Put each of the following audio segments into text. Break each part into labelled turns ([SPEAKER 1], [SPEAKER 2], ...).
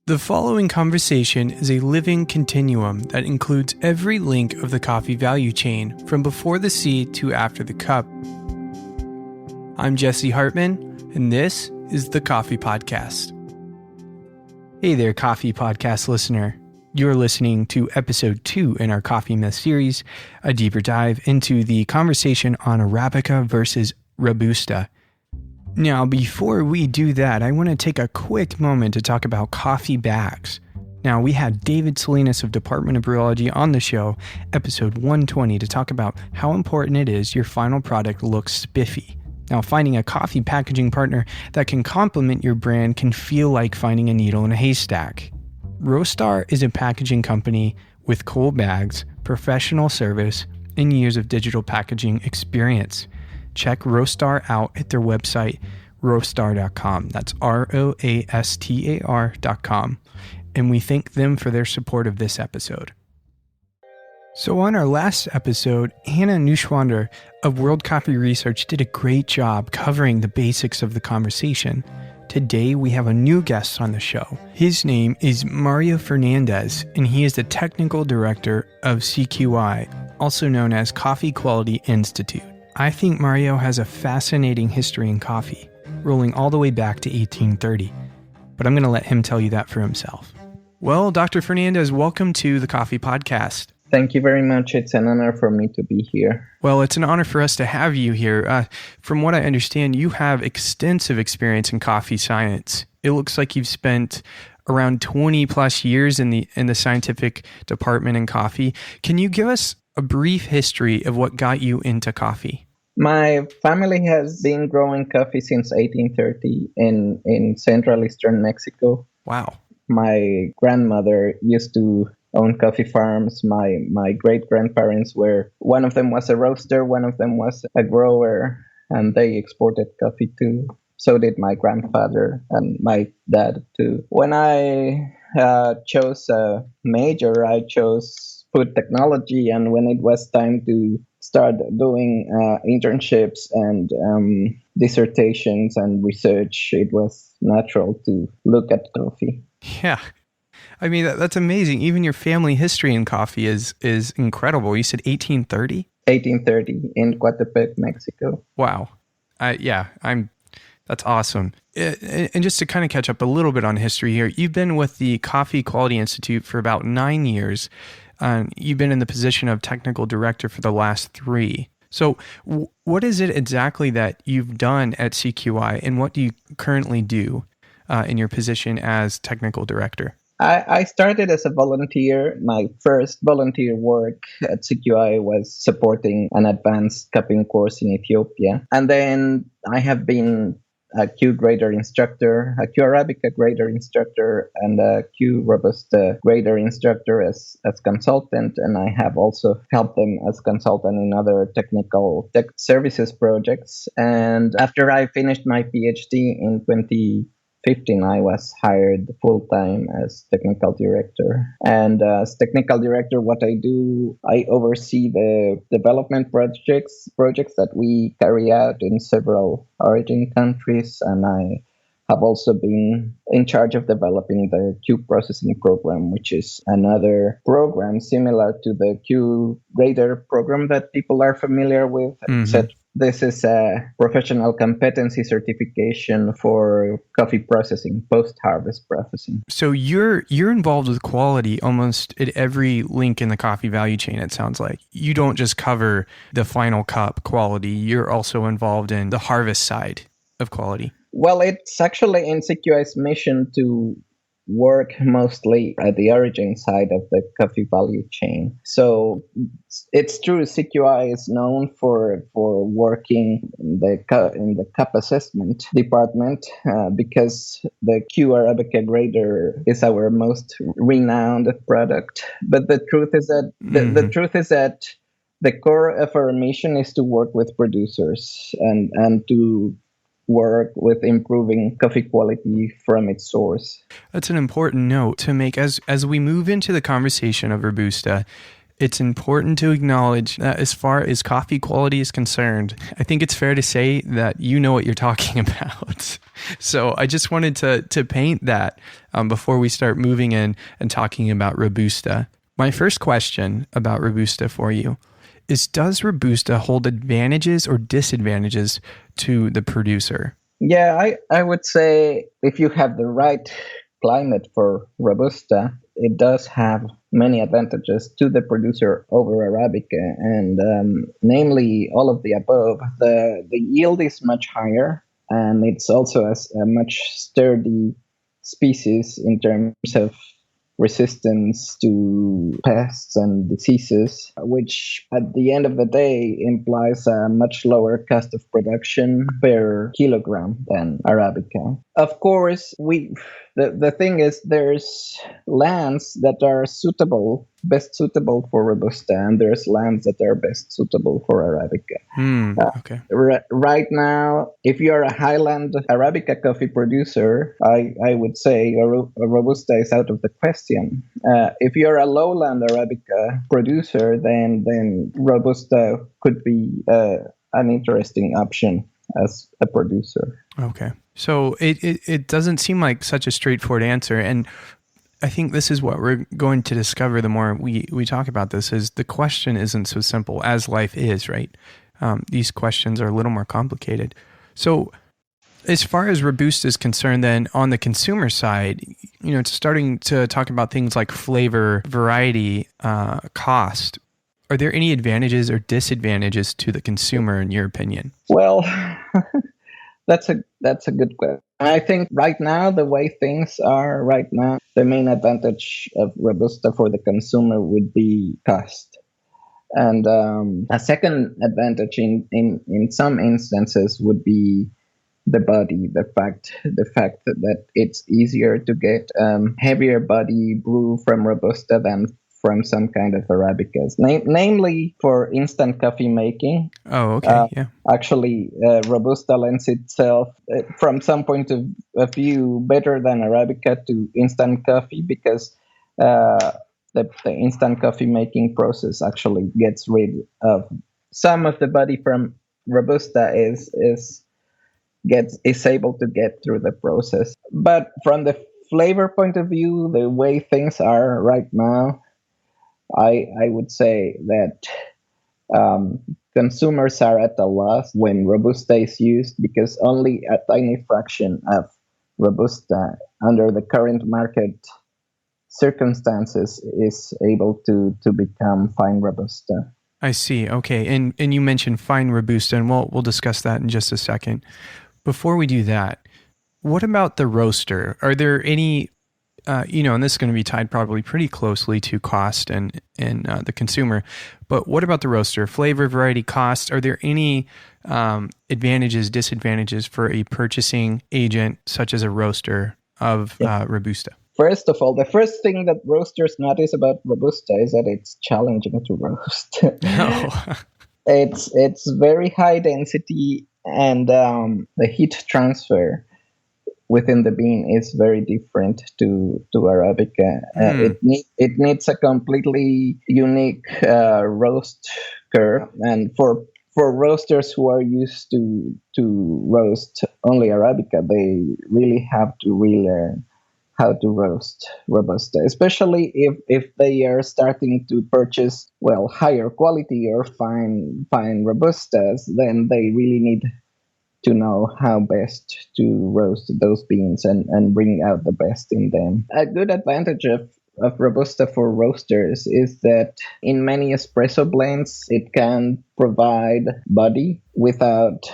[SPEAKER 1] The following conversation is a living continuum that includes every link of the coffee value chain from before the seed to after the cup. I'm Jesse Hartman, and this is the Coffee Podcast. Hey there, Coffee Podcast listener. You're listening to episode 2 in our Coffee Myth series, a deeper dive into the conversation on Arabica versus Robusta. Now, before we do that, I want to take a quick moment to talk about coffee bags. Now, we had David Salinas of Department of Brewology on the show, episode 120, to talk about how important it is your final product looks spiffy. Now, finding a coffee packaging partner that can complement your brand can feel like finding a needle in a haystack. Roastar is a packaging company with cool bags, professional service, and years of digital packaging experience. Check Roastar out at their website, roastar.com. That's ROASTAR.com. And we thank them for their support of this episode. So on our last episode, Hannah Neuschwander of World Coffee Research did a great job covering the basics of the conversation. Today, we have a new guest on the show. His name is Mario Fernandez, and he is the Technical Director of CQI, also known as Coffee Quality Institute. I think Mario has a fascinating history in coffee, rolling all the way back to 1830. But I'm going to let him tell you that for himself. Well, Dr. Fernandez, welcome to the Coffee Podcast.
[SPEAKER 2] Thank you very much. It's an honor for me to be here.
[SPEAKER 1] Well, it's an honor for us to have you here. From what I understand, you have extensive experience in coffee science. It looks like you've spent around 20 plus years in the scientific department in coffee. Can you give us a brief history of what got you into coffee?
[SPEAKER 2] My family has been growing coffee since 1830 in Central Eastern Mexico.
[SPEAKER 1] Wow.
[SPEAKER 2] My grandmother used to own coffee farms. My great-grandparents one of them was a roaster, one of them was a grower, and they exported coffee too. So did my grandfather and my dad too. When I chose a major, I chose food technology, and when it was time to start doing internships and dissertations and research, it was natural to look at coffee.
[SPEAKER 1] Yeah. I mean, that's amazing. Even your family history in coffee is incredible. You said 1830?
[SPEAKER 2] 1830 in Coatepec, Mexico.
[SPEAKER 1] Wow. That's awesome. And just to kind of catch up a little bit on history here, you've been with the Coffee Quality Institute for about 9 years. You've been in the position of technical director for the last 3. So what is it exactly that you've done at CQI, and what do you currently do in your position as technical director?
[SPEAKER 2] I started as a volunteer. My first volunteer work at CQI was supporting an advanced cupping course in Ethiopia. And then I have been a Q grader instructor, a Q Arabica grader instructor, and a Q Robusta grader instructor as consultant. And I have also helped them as consultant in other technical tech services projects. And after I finished my PhD in 2015, I was hired full-time as technical director. And as technical director, what I do, I oversee the development projects that we carry out in several origin countries. And I have also been in charge of developing the Q processing program, which is another program similar to the Q grader program that people are familiar with, except this is a professional competency certification for coffee processing, post-harvest processing.
[SPEAKER 1] So you're involved with quality almost at every link in the coffee value chain, it sounds like. You don't just cover the final cup quality, you're also involved in the harvest side of quality.
[SPEAKER 2] Well, it's actually in CQI's mission to work mostly at the origin side of the coffee value chain. So it's true, CQI is known for working in the cup assessment department because the Q Arabica grader is our most renowned product. But the truth is that the core of our mission is to work with producers and to work with improving coffee quality from its source.
[SPEAKER 1] That's an important note to make as we move into the conversation of Robusta. It's important to acknowledge that as far as coffee quality is concerned, I think it's fair to say that you know what you're talking about. So I just wanted to paint that before we start moving in and talking about Robusta. My first question about Robusta for you is, does Robusta hold advantages or disadvantages to the producer?
[SPEAKER 2] Yeah, I would say if you have the right climate for Robusta, it does have many advantages to the producer over Arabica, and namely all of the above. The yield is much higher, and it's also a much sturdy species in terms of resistance to pests and diseases, which at the end of the day implies a much lower cost of production per kilogram than Arabica. Of course, the thing is there's lands that are best suitable for Robusta, and there's lands that are best suitable for Arabica.
[SPEAKER 1] Okay.
[SPEAKER 2] Right now, if you're a highland Arabica coffee producer, I would say a Robusta is out of the question. If you're a lowland Arabica producer, then Robusta could be an interesting option as a producer.
[SPEAKER 1] Okay. So it doesn't seem like such a straightforward answer. And I think this is what we're going to discover the more we talk about this, is the question isn't so simple as life is, right? These questions are a little more complicated. So as far as Robusta is concerned, then on the consumer side, it's starting to talk about things like flavor, variety, cost. Are there any advantages or disadvantages to the consumer in your opinion?
[SPEAKER 2] Well, that's a good question. I think right now, the way things are right now, the main advantage of Robusta for the consumer would be cost. And a second advantage in some instances would be the body, the fact that it's easier to get heavier body brew from Robusta than from some kind of Arabicas, namely for instant coffee making.
[SPEAKER 1] Oh, okay, yeah.
[SPEAKER 2] Actually, Robusta lends itself, from some point of view, better than Arabica to instant coffee because the instant coffee making process actually gets rid of some of the body from Robusta is able to get through the process. But from the flavor point of view, the way things are right now, I would say that consumers are at a loss when Robusta is used because only a tiny fraction of Robusta under the current market circumstances is able to become fine Robusta.
[SPEAKER 1] I see. Okay. And you mentioned fine Robusta, and we'll discuss that in just a second. Before we do that, what about the roaster? Are there any, and this is going to be tied probably pretty closely to cost and the consumer, but what about the roaster? Flavor, variety, cost? Are there any advantages, disadvantages for a purchasing agent such as a roaster of Robusta?
[SPEAKER 2] First of all, the first thing that roasters notice about Robusta is that it's challenging to roast.
[SPEAKER 1] Oh.
[SPEAKER 2] It's very high density, and the heat transfer within the bean is very different to Arabica. It needs a completely unique roast curve, and for roasters who are used to roast only Arabica, they really have to relearn how to roast Robusta, especially if they are starting to purchase higher quality or fine Robustas, then they really need to know how best to roast those beans and bring out the best in them. A good advantage of Robusta for roasters is that in many espresso blends, it can provide body without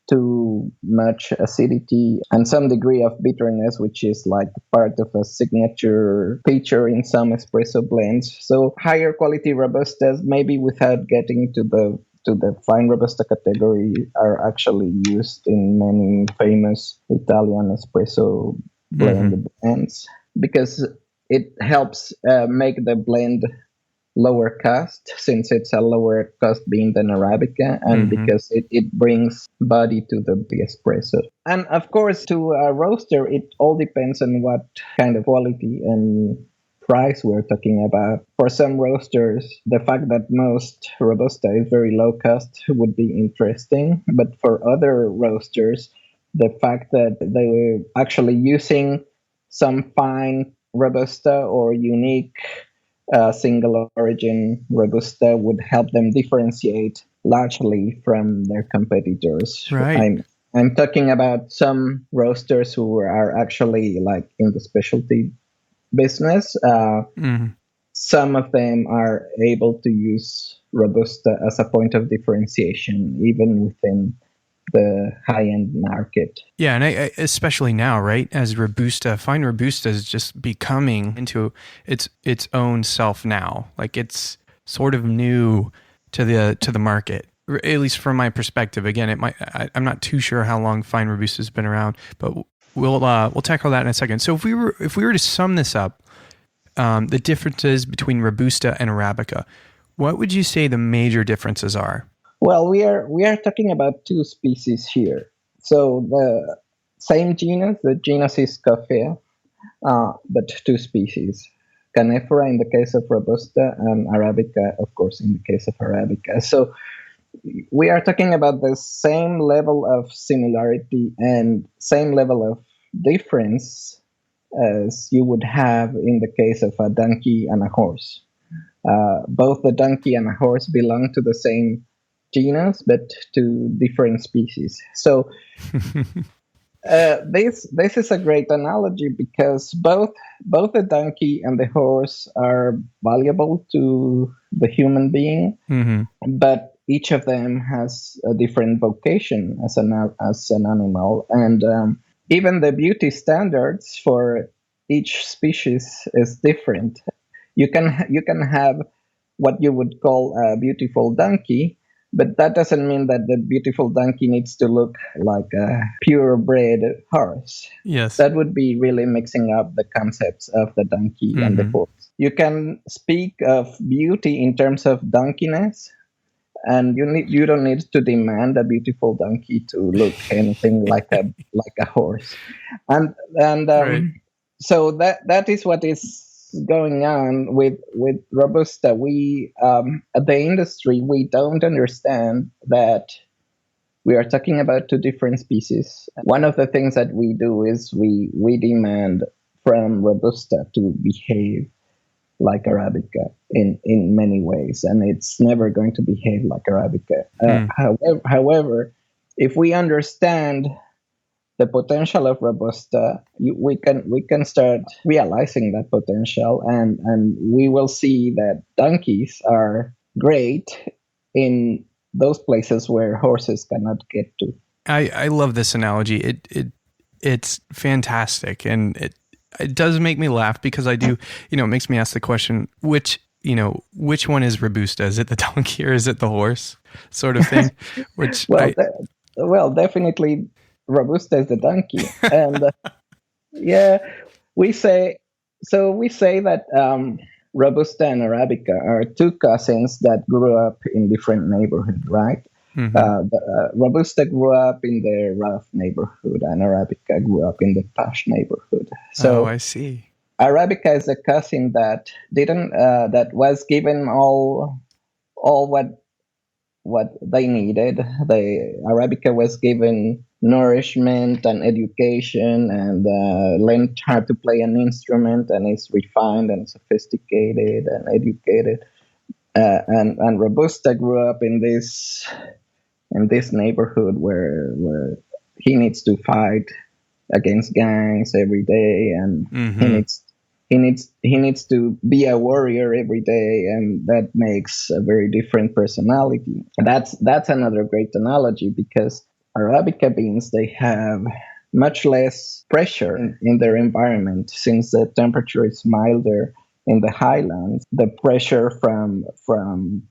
[SPEAKER 2] too much acidity and some degree of bitterness, which is like part of a signature feature in some espresso blends. So higher quality Robustas, maybe without getting to the fine Robusta category, are actually used in many famous Italian espresso blends because it helps make the blend lower cost, since it's a lower cost bean than Arabica, and because it brings body to the espresso. And of course, to a roaster, it all depends on what kind of quality and price we're talking about. For some roasters, the fact that most Robusta is very low cost would be interesting. But for other roasters, the fact that they were actually using some fine Robusta or unique single origin Robusta would help them differentiate largely from their competitors.
[SPEAKER 1] Right.
[SPEAKER 2] I'm talking about some roasters who are actually like in the specialty business.
[SPEAKER 1] Mhm.
[SPEAKER 2] Some of them are able to use Robusta as a point of differentiation, even within the high-end market.
[SPEAKER 1] Yeah, and I especially now, right? As fine Robusta is just becoming into its own self now. Like it's sort of new to the market, at least from my perspective. Again, I'm not too sure how long fine Robusta has been around, but we'll tackle that in a second. So if we were to sum this up, the differences between Robusta and Arabica, what would you say the major differences are?
[SPEAKER 2] Well, we are talking about two species here. So the same genus, the genus is Coffea, but two species. Canephora in the case of Robusta and Arabica, of course, in the case of Arabica. So we are talking about the same level of similarity and same level of difference as you would have in the case of a donkey and a horse. Both the donkey and a horse belong to the same genus, but to different species. So this is a great analogy because both the donkey and the horse are valuable to the human being,
[SPEAKER 1] Mm-hmm.
[SPEAKER 2] but each of them has a different vocation as an animal, and even the beauty standards for each species is different. You can have what you would call a beautiful donkey, but that doesn't mean that the beautiful donkey needs to look like a purebred horse.
[SPEAKER 1] Yes.
[SPEAKER 2] That would be really mixing up the concepts of the donkey and the horse. You can speak of beauty in terms of donkeyness, and you don't need to demand a beautiful donkey to look anything like a horse. And
[SPEAKER 1] Right.
[SPEAKER 2] so that is what is going on with Robusta. We at the industry, we don't understand that we are talking about two different species. One of the things that we do is we demand from Robusta to behave like Arabica in many ways, and it's never going to behave like Arabica. However, if we understand the potential of Robusta, we can start realizing that potential, and we will see that donkeys are great in those places where horses cannot get to.
[SPEAKER 1] I love this analogy. It's fantastic, and it does make me laugh because I do, it makes me ask the question, which one is Robusta? Is it the donkey or is it the horse, sort of thing? Which
[SPEAKER 2] definitely Robusta is the donkey, and we say that Robusta and Arabica are two cousins that grew up in different neighborhoods, right? Robusta grew up in the rough neighborhood, and Arabica grew up in the posh neighborhood. So
[SPEAKER 1] I see.
[SPEAKER 2] Arabica is a cousin that didn't that was given all what they needed. Arabica was given nourishment and education, and learned how to play an instrument, and is refined and sophisticated and educated. And Robusta grew up in this neighborhood where he needs to fight against gangs every day, and he needs to be a warrior every day, and that makes a very different personality. That's another great analogy, because Arabica beans, they have much less pressure in their environment, since the temperature is milder in the highlands. The pressure from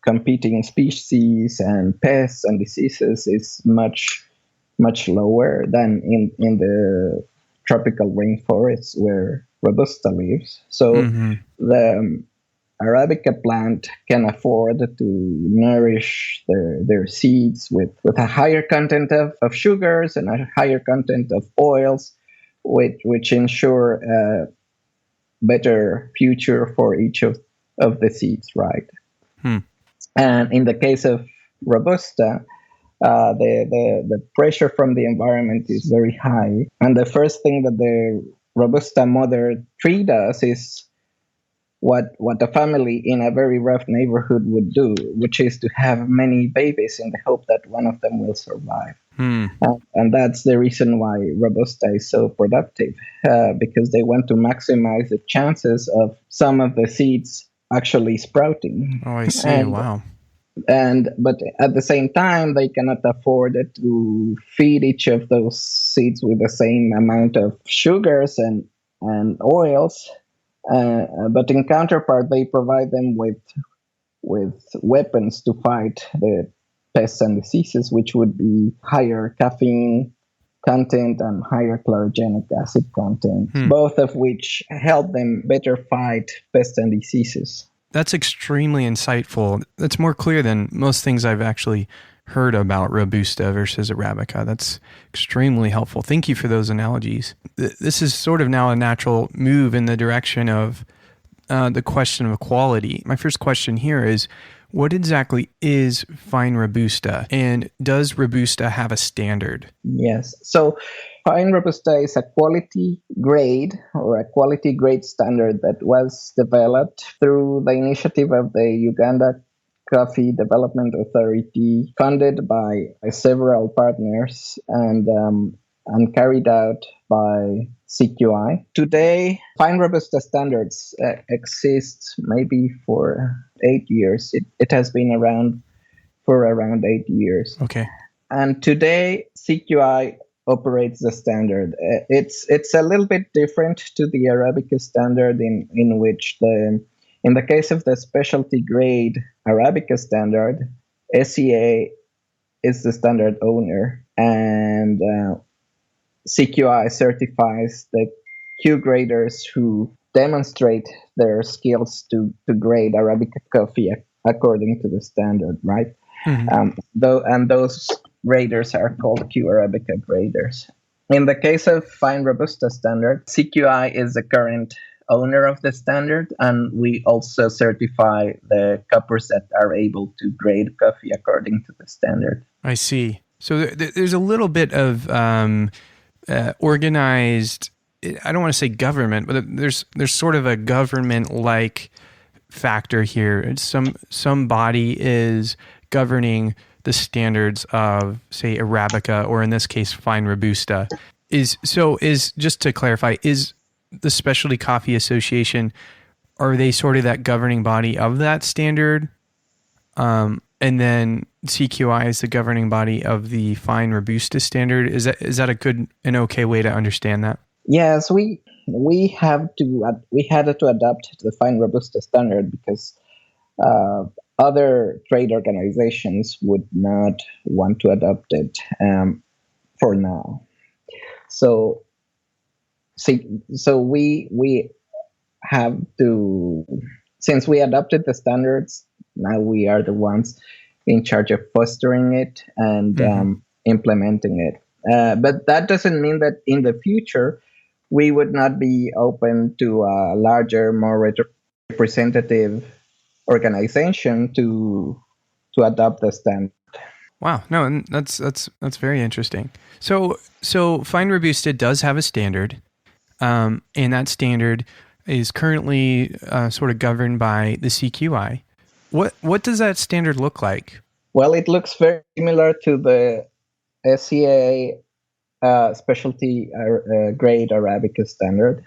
[SPEAKER 2] competing species and pests and diseases is much lower than in the tropical rainforests where Robusta lives. So the Arabica plant can afford to nourish their seeds with a higher content of sugars and a higher content of oils, which ensure better future for each of the seeds, right?
[SPEAKER 1] Hmm.
[SPEAKER 2] And in the case of Robusta, the pressure from the environment is very high. And the first thing that the Robusta mother tree does is what a family in a very rough neighborhood would do, which is to have many babies in the hope that one of them will survive.
[SPEAKER 1] Hmm.
[SPEAKER 2] And that's the reason why Robusta is so productive, because they want to maximize the chances of some of the seeds actually sprouting.
[SPEAKER 1] Oh, I see.
[SPEAKER 2] And
[SPEAKER 1] Wow.
[SPEAKER 2] but at the same time, they cannot afford to feed each of those seeds with the same amount of sugars and oils. But in counterpart, they provide them with weapons to fight the pests and diseases, which would be higher caffeine content and higher chlorogenic acid content, both of which help them better fight pests and diseases.
[SPEAKER 1] That's extremely insightful. That's more clear than most things I've actually heard about Robusta versus Arabica. That's extremely helpful. Thank you for those analogies. This is sort of now a natural move in the direction of the question of quality. My first question here is, what exactly is fine Robusta, and does Robusta have a standard?
[SPEAKER 2] Yes. So fine Robusta is a quality grade or a quality grade standard that was developed through the initiative of the Uganda Coffee Development Authority, funded by several partners and carried out by CQI. Today, fine Robusta standards exist maybe for 8 years. It has been around for around 8 years.
[SPEAKER 1] Okay.
[SPEAKER 2] And today, CQI operates the standard. It's a little bit different to the Arabica standard in which in the case of the specialty grade Arabica standard, SCA is the standard owner, and CQI certifies the Q graders who demonstrate their skills to grade Arabica coffee according to the standard, right? Mm-hmm. Those graders are called Q Arabica graders. In the case of fine Robusta standard, CQI is the current owner of the standard, and we also certify the cuppers that are able to grade coffee according to the standard.
[SPEAKER 1] I see. So there's a little bit of organized, I don't want to say government, but there's sort of a government-like factor here. Some body is governing the standards of, say, Arabica, or in this case, fine Robusta. Is just to clarify, is the Specialty Coffee Association, are they sort of that governing body of that standard? And then CQI is the governing body of the fine Robusta standard. Is that a good and okay way to understand that?
[SPEAKER 2] Yes, we had to adopt the fine Robusta standard because other trade organizations would not want to adopt it for now. So we have to, since we adopted the standards, now we are the ones in charge of fostering it and implementing it. But that doesn't mean that in the future we would not be open to a larger, more representative organization to adopt the standard.
[SPEAKER 1] Wow, no, and that's very interesting. So fine Robusta does have a standard, and that standard is currently sort of governed by the CQI. What does that standard look like?
[SPEAKER 2] Well, it looks very similar to the SCA specialty grade Arabica standard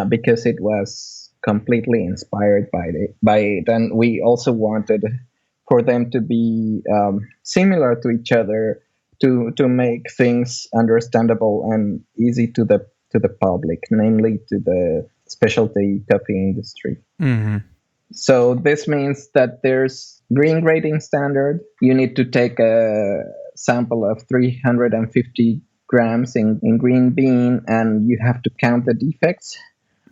[SPEAKER 2] because it was completely inspired by it, and we also wanted for them to be similar to each other to make things understandable and easy to the public, namely to the specialty coffee industry. Mm-hmm. So this means that there's green grading standard. You need to take a sample of 350 grams in green bean, and you have to count the defects.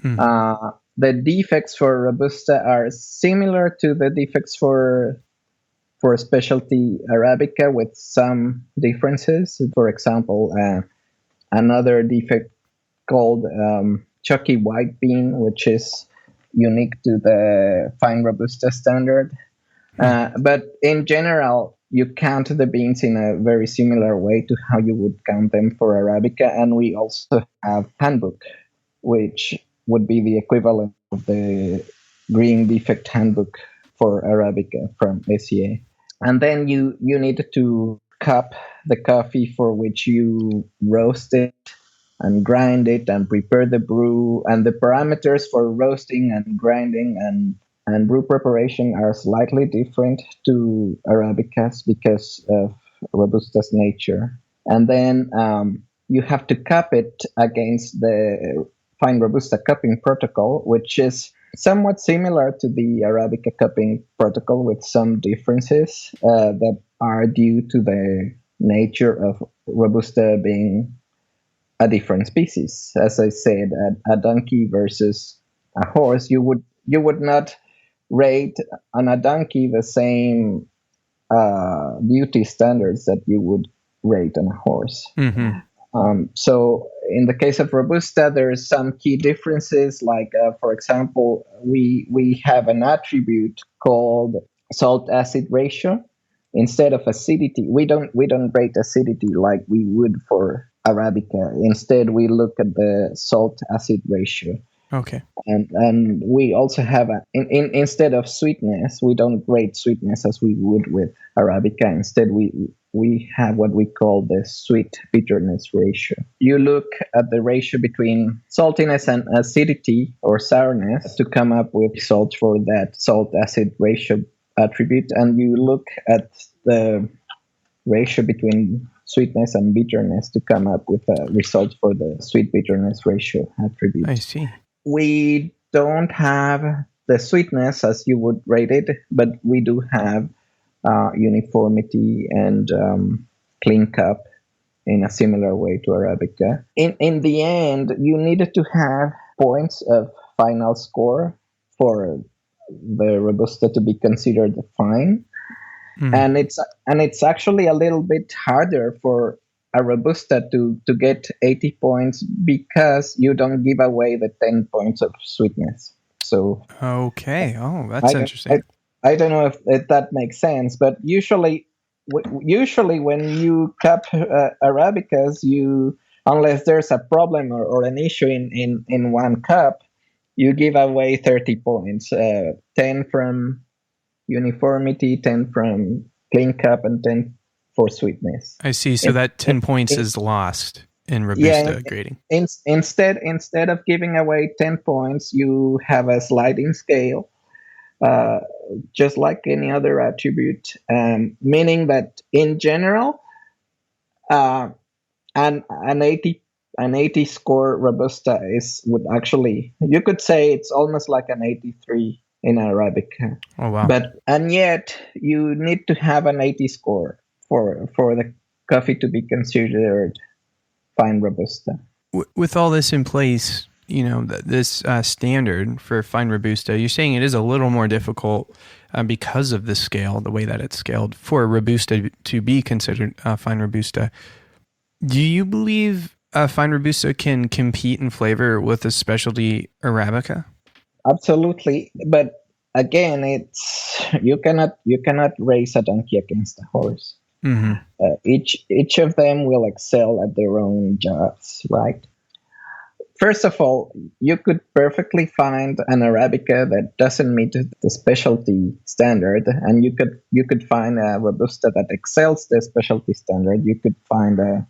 [SPEAKER 2] Mm. The defects for Robusta are similar to the defects for specialty Arabica with some differences. For example, another defect called chalky white bean, which is unique to the fine Robusta standard. But in general, you count the beans in a very similar way to how you would count them for Arabica. And we also have handbook, which would be the equivalent of the green defect handbook for Arabica from SEA. And then you need to cup the coffee for which you roast it and grind it and prepare the brew. And the parameters for roasting and grinding and brew preparation are slightly different to Arabicas because of Robusta's nature. And then you have to cup it against the fine Robusta cupping protocol, which is somewhat similar to the Arabica cupping protocol with some differences that are due to the nature of Robusta being a different species. As I said, a donkey versus a horse, you would not rate on a donkey the same beauty standards that you would rate on a horse. So in the case of Robusta, there's some key differences. Like, for example, we have an attribute called salt-acid ratio instead of acidity. We don't rate acidity like we would for Arabica. Instead, we look at the salt-acid ratio.
[SPEAKER 1] Okay.
[SPEAKER 2] And we also have instead of sweetness, we don't rate sweetness as we would with Arabica. Instead, we have what we call the sweet bitterness ratio. You look at the ratio between saltiness and acidity or sourness to come up with results for that salt acid ratio attribute, and you look at the ratio between sweetness and bitterness to come up with a result for the sweet bitterness ratio attribute.
[SPEAKER 1] I see.
[SPEAKER 2] We don't have the sweetness as you would rate it, but we do have uniformity and clean cup in a similar way to Arabica. In the end, you needed to have points of final score for the Robusta to be considered fine. And it's actually a little bit harder for a Robusta to get 80 points because you don't give away the 10 points of sweetness. So
[SPEAKER 1] okay. Oh, that's interesting.
[SPEAKER 2] I don't know if that makes sense, but usually when you cup Arabicas, unless there's a problem or an issue in one cup, you give away 30 points, 10 from uniformity, 10 from clean cup, and 10 for sweetness.
[SPEAKER 1] I see. So that 10 points is lost in Robusta grading.
[SPEAKER 2] Instead of giving away 10 points, you have a sliding scale, just like any other attribute, meaning that in general, an 80 score Robusta would actually, you could say it's almost like an 83 in Arabica.
[SPEAKER 1] Oh wow!
[SPEAKER 2] And yet you need to have an 80 score for the coffee to be considered fine Robusta.
[SPEAKER 1] With all this in place, this standard for fine Robusta, you're saying it is a little more difficult because of the scale, the way that it's scaled for Robusta to be considered fine Robusta. Do you believe fine Robusta can compete in flavor with a specialty Arabica?
[SPEAKER 2] Absolutely, but again, you cannot race a donkey against a horse. Each of them will excel at their own jobs, right? First of all, you could perfectly find an Arabica that doesn't meet the specialty standard, and you could find a Robusta that excels the specialty standard. You could find a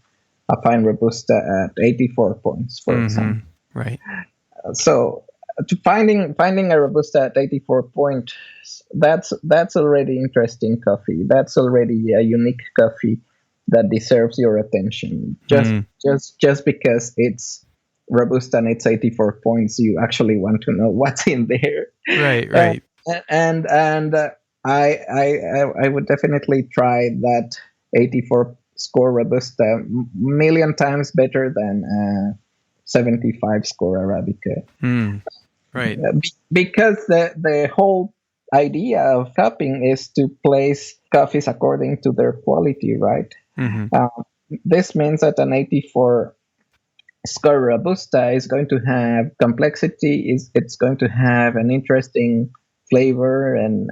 [SPEAKER 2] fine Robusta at 84 points, for example.
[SPEAKER 1] Right.
[SPEAKER 2] So finding a Robusta at 84 points, that's already interesting coffee. That's already a unique coffee that deserves your attention. Just because it's Robusta and it's 84 points, you actually want to know what's in there.
[SPEAKER 1] Right.
[SPEAKER 2] And I would definitely try that 84 score Robusta million times better than 75 score Arabica.
[SPEAKER 1] Right.
[SPEAKER 2] Because the whole idea of cupping is to place coffees according to their quality, right? This means that an 84 score Robusta is going to have complexity. Is It's going to have an interesting flavor and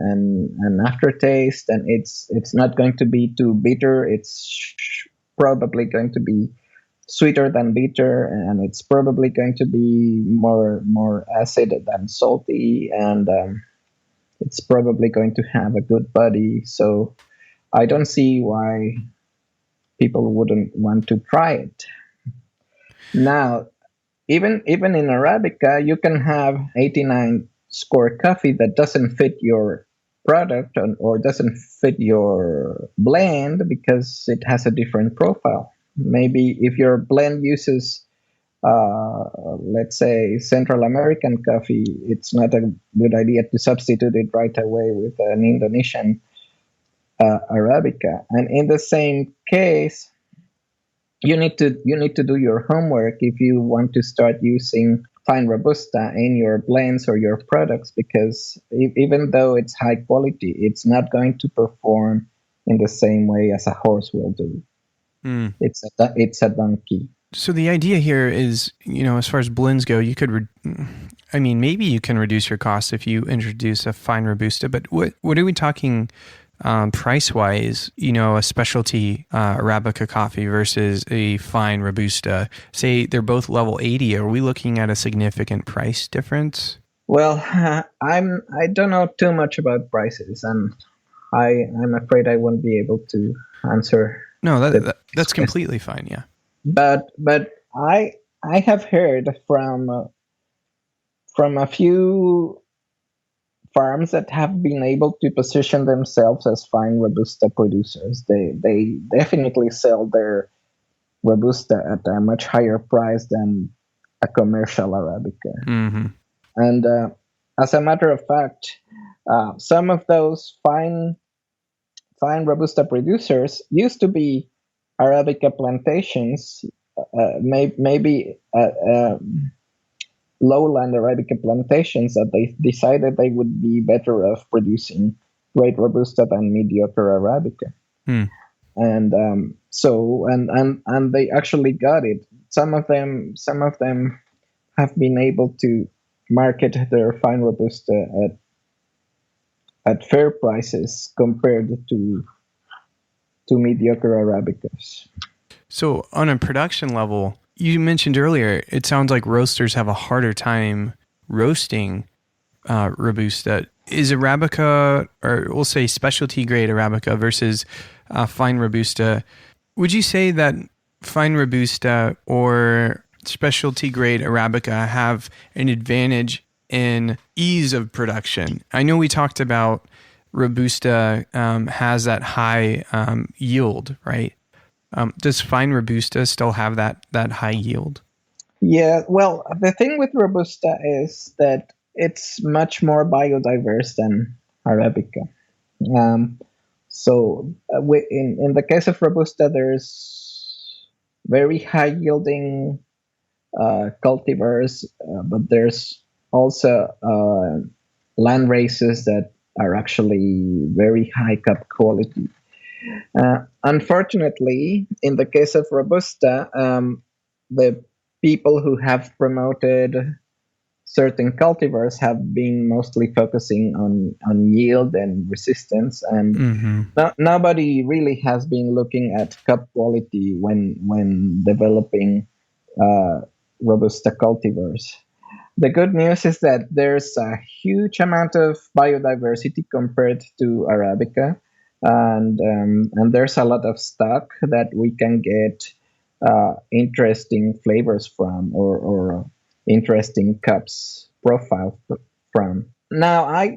[SPEAKER 2] aftertaste, and it's not going to be too bitter. It's probably going to be sweeter than bitter, and it's probably going to be more acid than salty, and it's probably going to have a good body. So I don't see why people wouldn't want to try it. Now, even in Arabica, you can have 89 score coffee that doesn't fit your product or doesn't fit your blend because it has a different profile. Maybe if your blend uses, let's say, Central American coffee, it's not a good idea to substitute it right away with an Indonesian Arabica. And in the same case, you need to do your homework if you want to start using fine robusta in your blends or your products, because even though it's high quality, it's not going to perform in the same way as a horse will do.
[SPEAKER 1] Mm.
[SPEAKER 2] It's a donkey.
[SPEAKER 1] So the idea here is, as far as blends go, you could, maybe you can reduce your costs if you introduce a fine robusta, but what are we talking price-wise, a specialty Arabica coffee versus a fine Robusta? Say they're both level 80. Are we looking at a significant price difference?
[SPEAKER 2] Well, I don't know too much about prices, and I'm afraid I won't be able to answer.
[SPEAKER 1] No, that's completely fine. Yeah,
[SPEAKER 2] but I have heard from a few farms that have been able to position themselves as fine robusta producers. They definitely sell their robusta at a much higher price than a commercial arabica.
[SPEAKER 1] Mm-hmm.
[SPEAKER 2] And as a matter of fact, some of those fine robusta producers used to be arabica plantations, maybe lowland Arabica plantations, that they decided they would be better off producing great Robusta than mediocre Arabica. And and they actually got it. Some of them have been able to market their fine Robusta at fair prices compared to mediocre Arabicas.
[SPEAKER 1] So on a production level, you mentioned earlier, it sounds like roasters have a harder time roasting Robusta. Is Arabica, or we'll say specialty grade Arabica versus fine Robusta, would you say that fine Robusta or specialty grade Arabica have an advantage in ease of production? I know we talked about Robusta has that high yield, right? Does fine Robusta still have that high yield?
[SPEAKER 2] Yeah, well, the thing with Robusta is that it's much more biodiverse than Arabica. So in the case of Robusta, there's very high yielding cultivars, but there's also land races that are actually very high cup quality. Unfortunately, in the case of Robusta, the people who have promoted certain cultivars have been mostly focusing on yield and resistance, and nobody really has been looking at cup quality when developing Robusta cultivars. The good news is that there's a huge amount of biodiversity compared to Arabica, and there's a lot of stock that we can get interesting flavors from, or interesting cups profile from. Now, I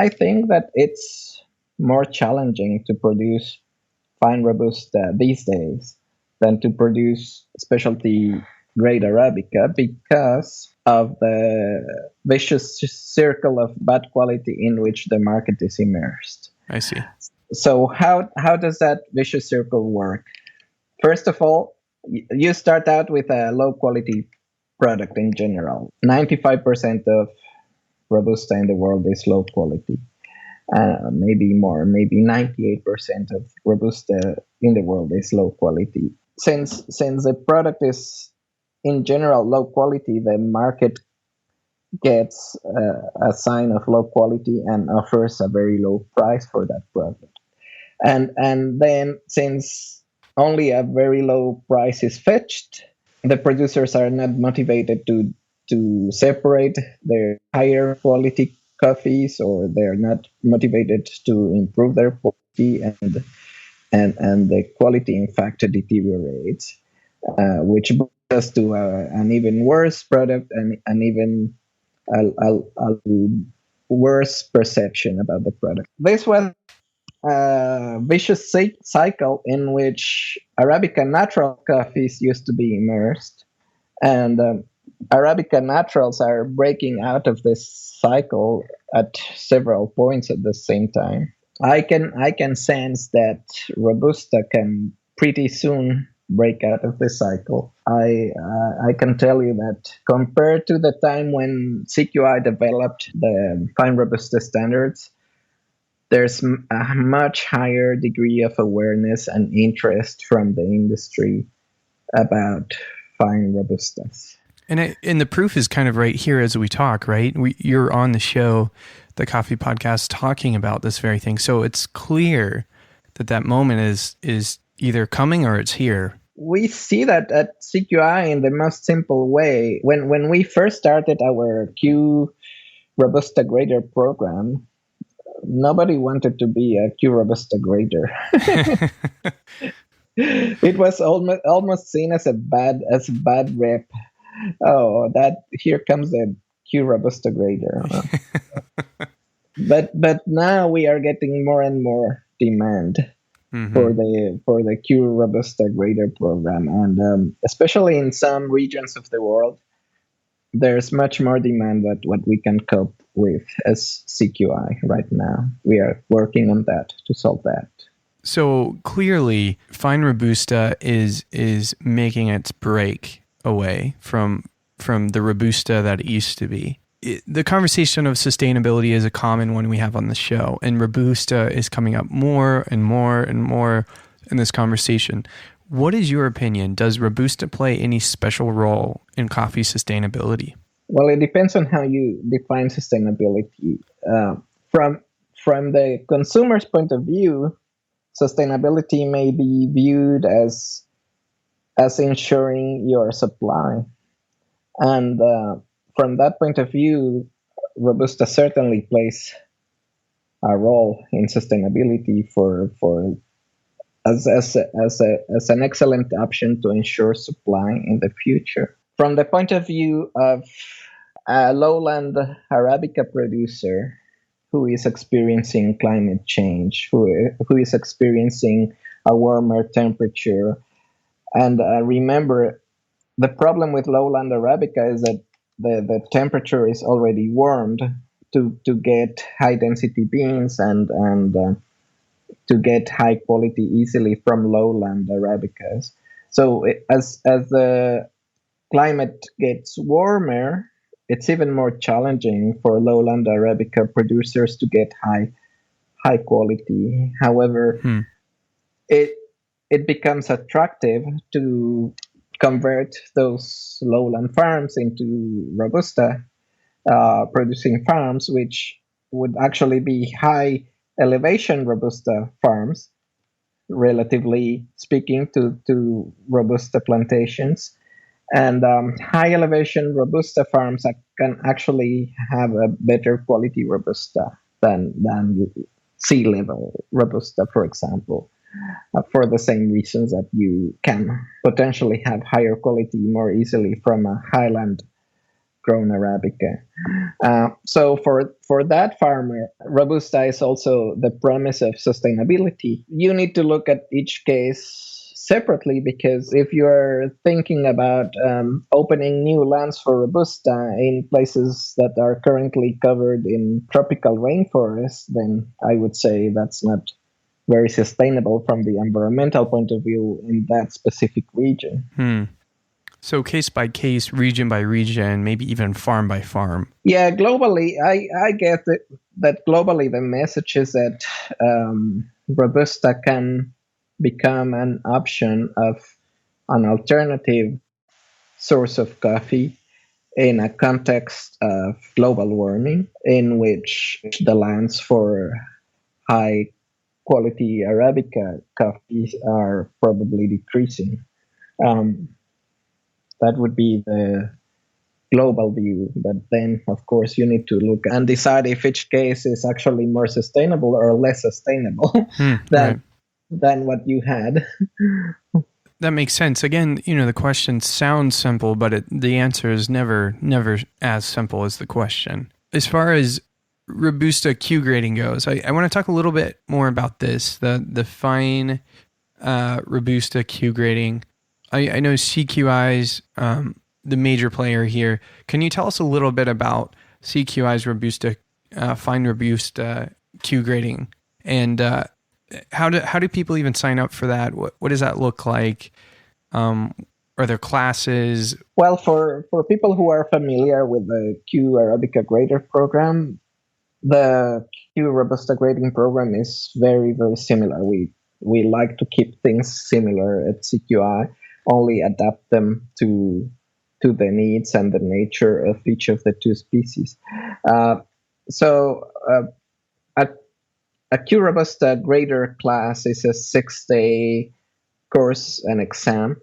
[SPEAKER 2] think that it's more challenging to produce fine robusta these days than to produce specialty grade arabica, because of the vicious circle of bad quality in which the market is immersed.
[SPEAKER 1] I see.
[SPEAKER 2] So how does that vicious circle work? First of all, you start out with a low quality product in general. 95% of Robusta in the world is low quality. Maybe more, maybe 98% of Robusta in the world is low quality. since the product is in general low quality, the market gets a sign of low quality and offers a very low price for that product. And then since only a very low price is fetched, the producers are not motivated to separate their higher quality coffees, or they're not motivated to improve their quality, and the quality in fact deteriorates, which brings us to an even worse product and an even a worse perception about the product. This was a vicious cycle in which Arabica natural coffees used to be immersed, and Arabica naturals are breaking out of this cycle at several points at the same time. I can sense that Robusta can pretty soon break out of this cycle. I can tell you that compared to the time when CQI developed the fine Robusta standards, there's a much higher degree of awareness and interest from the industry about fine Robustas.
[SPEAKER 1] And the proof is kind of right here as we talk, right? You're on the show, the Coffee Podcast, talking about this very thing. So it's clear that moment is either coming or it's here.
[SPEAKER 2] We see that at CQI in the most simple way. When we first started our Q Robusta grader program, nobody wanted to be a Q Robusta grader. It was almost seen as a bad rep. Oh, that here comes the Q Robusta grader. But now we are getting more and more demand for the Q Robusta grader program, and especially in some regions of the world, there's much more demand than what we can cope with as CQI right now. We are working on that to solve that.
[SPEAKER 1] So clearly, fine Robusta is making its break away from the Robusta that it used to be. The conversation of sustainability is a common one we have on the show, and Robusta is coming up more and more and more in this conversation. What is your opinion? Does Robusta play any special role in coffee sustainability?
[SPEAKER 2] Well, it depends on how you define sustainability. From the consumer's point of view, sustainability may be viewed as ensuring your supply. And from that point of view, Robusta certainly plays a role in sustainability as an excellent option to ensure supply in the future. From the point of view of a lowland Arabica producer who is experiencing climate change, who is experiencing a warmer temperature, and remember, the problem with lowland Arabica is that the temperature is already warmed to get high density beans and to get high quality easily from lowland Arabicas. So as the climate gets warmer, it's even more challenging for lowland Arabica producers to get high quality. However, it becomes attractive to convert those lowland farms into Robusta producing farms, which would actually be high elevation Robusta farms, relatively speaking, to Robusta plantations. And high elevation Robusta farms can actually have a better quality Robusta than sea level Robusta, for example. For the same reasons that you can potentially have higher quality more easily from a highland grown Arabica. So for that farmer, Robusta is also the promise of sustainability. You need to look at each case separately, because if you're thinking about opening new lands for Robusta in places that are currently covered in tropical rainforests, then I would say that's not very sustainable from the environmental point of view in that specific region.
[SPEAKER 1] So case by case, region by region, maybe even farm by farm.
[SPEAKER 2] Yeah, globally, I get that globally the message is that Robusta can become an option of an alternative source of coffee in a context of global warming, in which the lands for high quality Arabica coffees are probably decreasing. Um, that would be the global view. But then, of course, you need to look and decide if each case is actually more sustainable or less sustainable
[SPEAKER 1] Right.
[SPEAKER 2] than what you had.
[SPEAKER 1] That makes sense. Again, the question sounds simple, but the answer is never as simple as the question. As far as Robusta Q grading goes, I want to talk a little bit more about this, the fine Robusta Q grading. I know CQI's the major player here. Can you tell us a little bit about CQI's Robusta, fine Robusta Q grading, and how do people even sign up for that? What does that look like? Are there classes?
[SPEAKER 2] Well, for people who are familiar with the Q Arabica grader program, the Q Robusta grading program is very, very similar. We like to keep things similar at CQI, only adapt them to the needs and the nature of each of the two species. So a Q Robusta grader class is a 6-day course and exam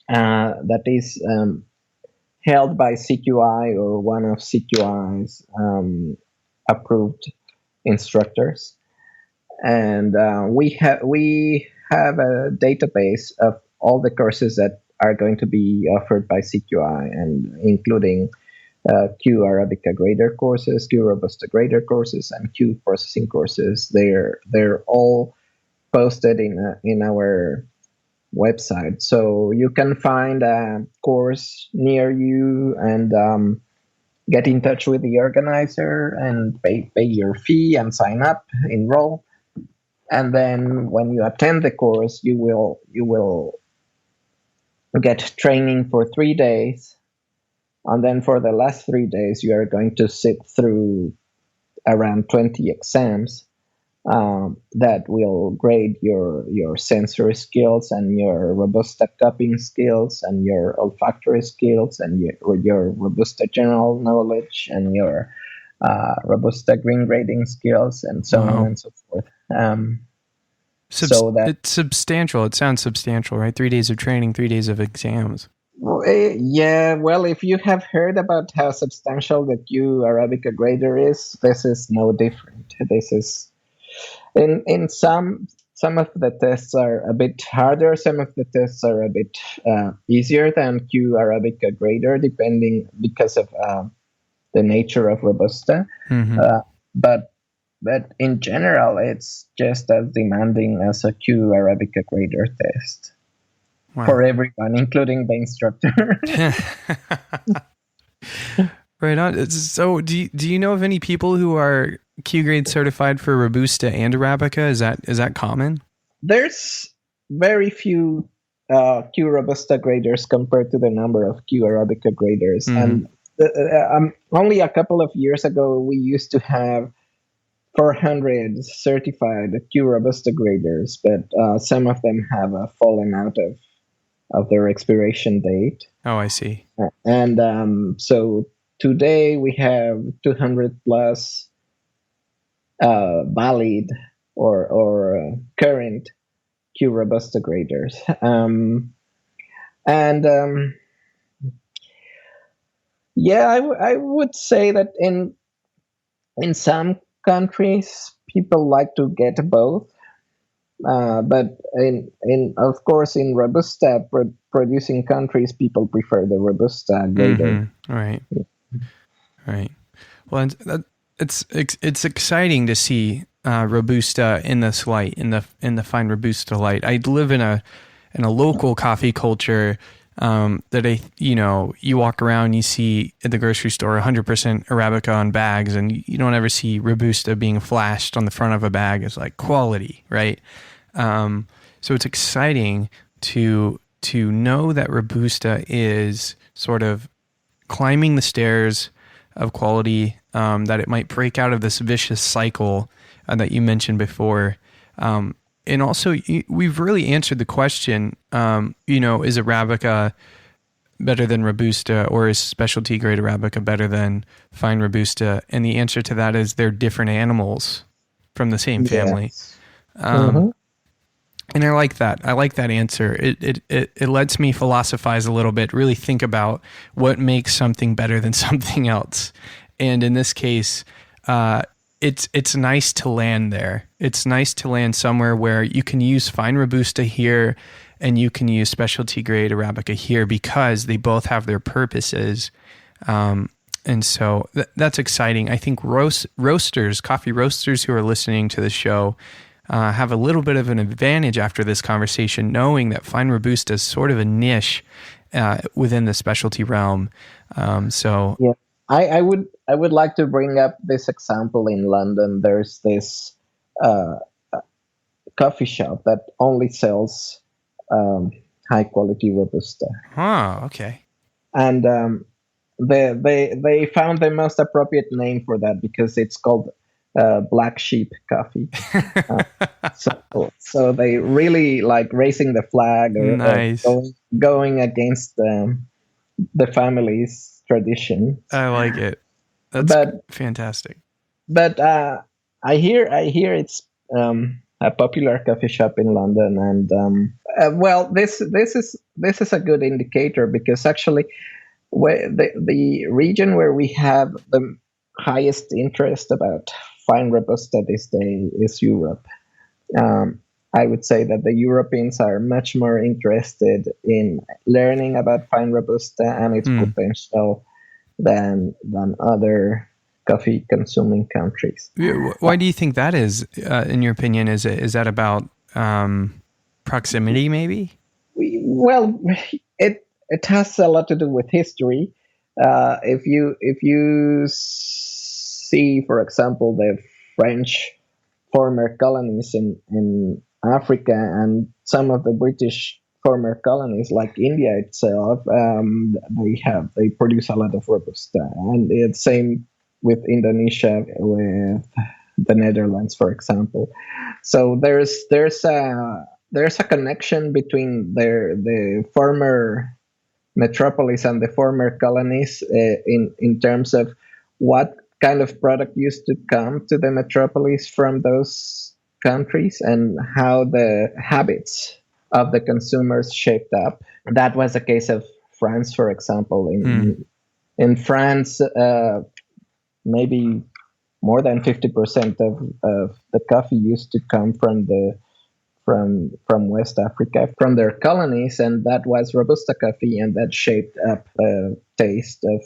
[SPEAKER 2] that is held by CQI or one of CQI's approved instructors, and we have a database of all the courses that are going to be offered by CQI, and including Q Arabica grader courses, Q Robusta grader courses, and Q processing courses. They're all posted in our website, so you can find a course near you and get in touch with the organizer and pay your fee and sign up, enroll, and then when you attend the course, you will get training for 3 days, and then for the last 3 days you are going to sit through around 20 exams that will grade your sensory skills and your Robusta cupping skills and your olfactory skills and your Robusta general knowledge and your Robusta green grading skills and so on and so forth.
[SPEAKER 1] It's substantial. It sounds substantial, right? 3 days of training, 3 days of exams.
[SPEAKER 2] Yeah, well, if you have heard about how substantial the Q Arabica grader is, this is no different. This is in some of the tests are a bit harder, some of the tests are a bit easier than Q Arabica grader, depending because of the nature of Robusta.
[SPEAKER 1] Mm-hmm.
[SPEAKER 2] But in general, it's just as demanding as a Q Arabica grader test. Wow. For everyone, including the instructor.
[SPEAKER 1] Right on. So, do you know of any people who are Q grade certified for Robusta and Arabica? Is that common?
[SPEAKER 2] There's very few Q Robusta graders compared to the number of Q Arabica graders, and only a couple of years ago we used to have 400 certified Q Robusta graders, but some of them have fallen out of their expiration date.
[SPEAKER 1] Oh, I see.
[SPEAKER 2] And so today we have 200 plus valid or current Q Robusta graders. Yeah, I would say that in some countries people like to get both. But in of course in Robusta producing countries, people prefer the Robusta grader.
[SPEAKER 1] Mm-hmm. Right. Well, it's exciting to see Robusta in this light, in the fine Robusta light. I live in a local coffee culture that you walk around, you see at the grocery store 100% Arabica on bags, and you don't ever see Robusta being flashed on the front of a bag as like quality, right? So it's exciting to know that Robusta is sort of climbing the stairs of quality, that it might break out of this vicious cycle that you mentioned before. And also, we've really answered the question, is Arabica better than Robusta, or is specialty grade Arabica better than fine Robusta? And the answer to that is they're different animals from the same family.
[SPEAKER 2] Yes.
[SPEAKER 1] And I like that. I like that answer. It lets me philosophize a little bit, really think about what makes something better than something else. And in this case, it's nice to land there. It's nice to land somewhere where you can use fine Robusta here and you can use specialty grade Arabica here, because they both have their purposes. And so that's exciting. I think roasters, coffee roasters who are listening to the show have a little bit of an advantage after this conversation, knowing that fine Robusta is sort of a niche within the specialty realm.
[SPEAKER 2] Yeah, I would like to bring up this example in London. There's this coffee shop that only sells high quality Robusta.
[SPEAKER 1] Okay.
[SPEAKER 2] And they found the most appropriate name for that, because it's called Black Sheep Coffee. So they really like raising the flag, or
[SPEAKER 1] nice.
[SPEAKER 2] going against the family's tradition.
[SPEAKER 1] I like it. That's fantastic.
[SPEAKER 2] But I hear it's a popular coffee shop in London, and well, this is a good indicator, because actually, where the region where we have the highest interest about fine Robusta this day is Europe. I would say that the Europeans are much more interested in learning about fine Robusta and its potential than other coffee consuming countries.
[SPEAKER 1] Why do you think that is, in your opinion? Is that about proximity, maybe?
[SPEAKER 2] Well, it has a lot to do with history. If you see, for example, the French former colonies in Africa and some of the British former colonies, like India itself, they produce a lot of Robusta, and it's same with Indonesia, with the Netherlands, for example. So there's a connection between the former metropolis and the former colonies in terms of what kind of product used to come to the metropolis from those countries and how the habits of the consumers shaped up. That was the case of France, for example. In France, maybe more than 50% of the coffee used to come from West Africa, from their colonies, and that was Robusta coffee, and that shaped up the taste of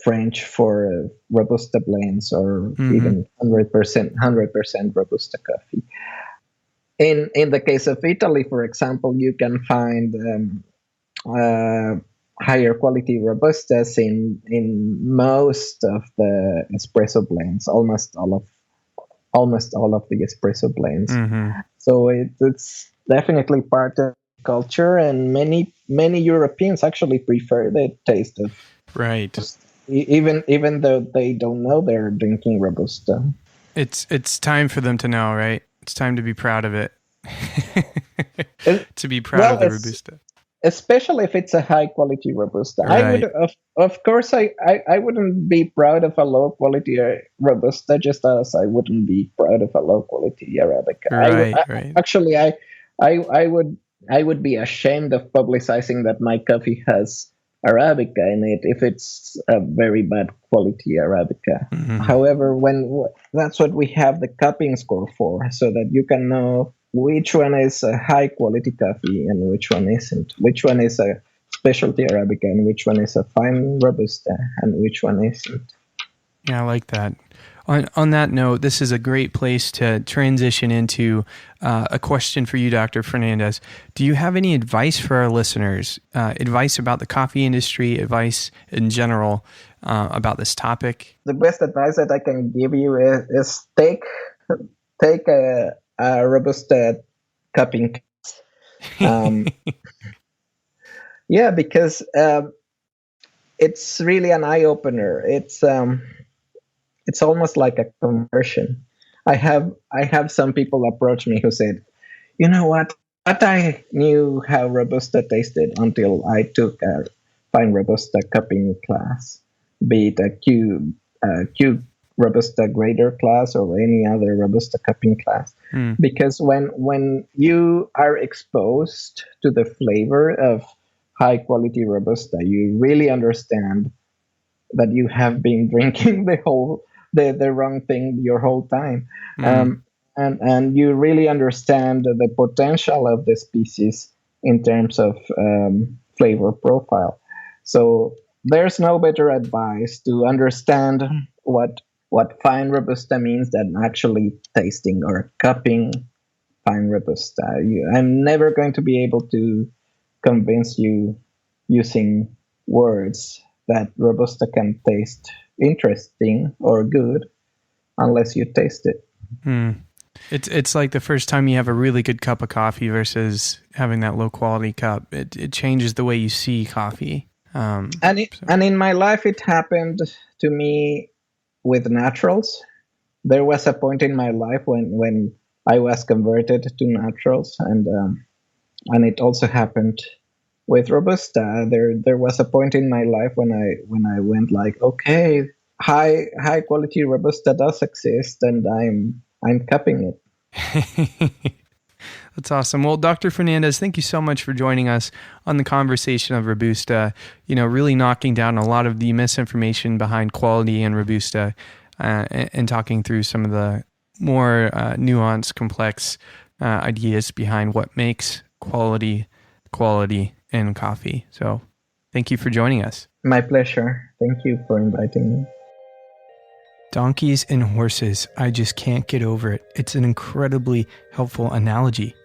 [SPEAKER 2] French for Robusta blends, or even 100% Robusta coffee. In the case of Italy, for example, you can find higher quality Robustas in most of the espresso blends, almost all of the espresso blends. So it's definitely part of culture, and many Europeans actually prefer the taste of even though they don't know they're drinking Robusta.
[SPEAKER 1] It's time for them to know, right? It's time to be proud of it. To be proud of the Robusta.
[SPEAKER 2] Especially if it's a high quality Robusta.
[SPEAKER 1] Right.
[SPEAKER 2] I would, of course, I wouldn't be proud of a low quality Robusta, just as I wouldn't be proud of a low quality Arabica.
[SPEAKER 1] Right.
[SPEAKER 2] Actually, I would be ashamed of publicizing that my coffee has Arabica in it if it's a very bad quality Arabica. However, that's what we have the cupping score for, so that you can know which one is a high quality coffee and which one isn't, which one is a specialty Arabica and which one is a fine Robusta and which one isn't.
[SPEAKER 1] Yeah, I like that. On that note, this is a great place to transition into a question for you, Dr. Fernandez. Do you have any advice for our listeners? Advice about the coffee industry, advice in general about this topic? The
[SPEAKER 2] best advice that I can give you is take a Robusta cupping. Yeah, because it's really an eye opener. It's almost like a conversion. I have some people approach me who said, you know what? But I knew how Robusta tasted until I took a fine Robusta cupping class, be it Q Robusta grader class or any other Robusta cupping class.
[SPEAKER 1] Mm.
[SPEAKER 2] Because when you are exposed to the flavor of high quality Robusta, you really understand that you have been drinking the wrong thing your whole time.
[SPEAKER 1] Mm.
[SPEAKER 2] And you really understand the potential of the species in terms of flavor profile. So there's no better advice to understand what fine robusta means than actually tasting or cupping fine robusta. I'm never going to be able to convince you using words that robusta can taste interesting or good unless you taste it.
[SPEAKER 1] Mm. It's like the first time you have a really good cup of coffee versus having that low quality cup. It changes the way you see coffee.
[SPEAKER 2] And in my life, it happened to me with naturals. There was a point in my life when I was converted to naturals, and it also happened with robusta. There was a point in my life when I went like, okay, high quality robusta does exist, and I'm cupping it.
[SPEAKER 1] That's awesome. Well, Dr. Fernandez, thank you so much for joining us on the conversation of Robusta, really knocking down a lot of the misinformation behind quality and Robusta, and talking through some of the more nuanced, complex ideas behind what makes quality in coffee. So thank you for joining us.
[SPEAKER 2] My pleasure. Thank you for inviting me.
[SPEAKER 1] Donkeys and horses, I just can't get over it. It's an incredibly helpful analogy.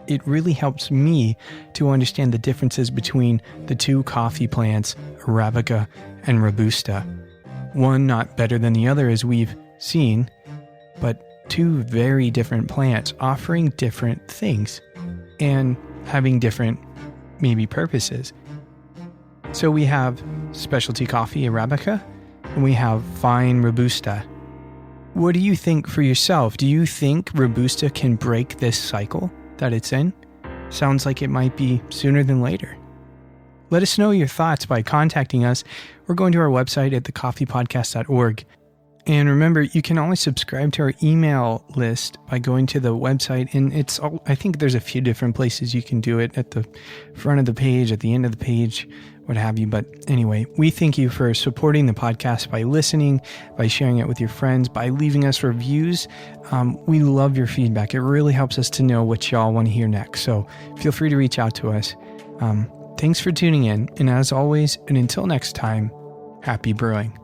[SPEAKER 1] It really helps me to understand the differences between the two coffee plants, Arabica and Robusta. One not better than the other, as we've seen, but two very different plants offering different things and having different, maybe, purposes. So we have specialty coffee, Arabica, and we have fine Robusta. What do you think for yourself? Do you think Robusta can break this cycle that it's in? Sounds like it might be sooner than later. Let us know your thoughts by contacting us or going to our website at thecoffeepodcast.org. And remember, you can always subscribe to our email list by going to the website. And I think there's a few different places you can do it, at the front of the page, at the end of the page, what have you. But anyway, we thank you for supporting the podcast by listening, by sharing it with your friends, by leaving us reviews. We love your feedback. It really helps us to know what y'all want to hear next. So feel free to reach out to us. Thanks for tuning in. And as always, and until next time, happy brewing.